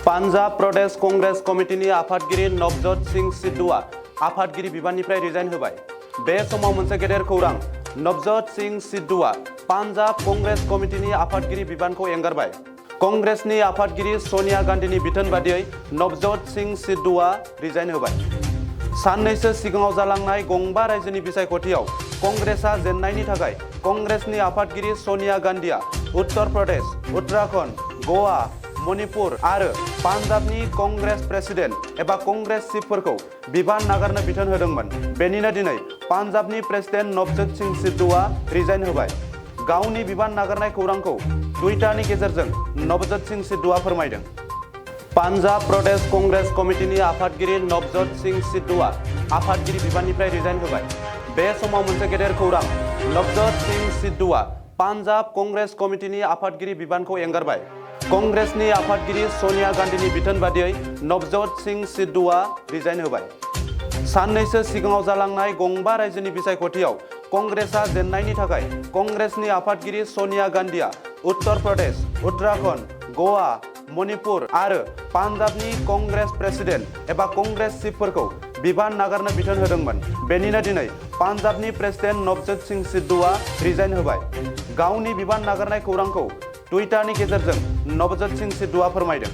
पान्जाब प्रदेश कंग्रेस कमिटिनि आफादगिरि नवजोत सिंह सिद्धुआ आफादगिरि बिबाननिफ्राय रिजाइन होबाय। बे समाव मोनसे गेदेर खौरां, नवजोत सिंह सिद्धुआ पान्जाब कंग्रेस कमिटिनि आफादगिरि बिबानखौ एंगारबाय। कंग्रेसनि आफादगिरि सोनिया गांधीनि बिथोन बादियै नवजोत सिंह सिद्धुआ रिजाइन होबाय। साननैसो सिगाङाव जालांनाय गंबा रायजोनि बिसायख'थियाव कंग्रेसआ जेननायनि थाखाय कंग्रेसनि आफादगिरि सोनिया गांधीआ उत्तर प्रदेश, उत्तराखंड, गोवा, मणिपुर आरो पान्जाबनि कंग्रेस प्रेसिडेन्ट एबा कंग्रेस चिफफोरखौ बिबान नागारनो बिथोन होदोंमोन। बेनिनो दिनै पान्जाबनि प्रेसिडेन्ट नवजोत सिंह सिद्धुआ रिजाइन होबाय। गावनि बिबान नागारनाय खौरांखौ टुइटारनि गेजेरजों नवजोत सिंह सिद्धुआ फोरमायदों। पान्जाब प्रदेश कंग्रेस कमिटिनि आफादगिरि नवजोत सिंह सिद्धुआ आफादगिरि बिबाननिफ्राय रिजाइन होबाय। बे समाव मोनसे गेदेर खौरां, नवजोत सिंह सिद्धुआ पान्जाब कंग्रेस कमिटिनि आफादगिरि बिबानखौ एंगारबाय। कंग्रेसनि आफादगिरि सोनिया गांधीनि बिथोन बादियै नवजोत सिंह सिद्धुआ रिजाइन होबाय। साननैसो सिगाङाव जालांनाय गंबा रायजोनि बिसायख'थियाव कंग्रेसआ जेननायनि थाखाय कंग्रेसनि आफादगिरि सोनिया गांधीआ उत्तर प्रदेश, उत्तराखंड, गोवा, मणिपुर आरो पान्जाबनि कंग्रेस प्रेसिडेन्ट एबा कंग्रेस चिफफोरखौ बिबान नागारनो बिथोन होदोंमोन। बेनिनो दिनै पान्जाबनि प्रेसिडेन्ट नवजोत सिंह सिद्धुआ रिजाइन होबाय। गावनि बिबान नागारनाय खौरांखौ टुइटारनि गेजेरजों नवजोत सिंह सिद्धुआ फोरमायदों।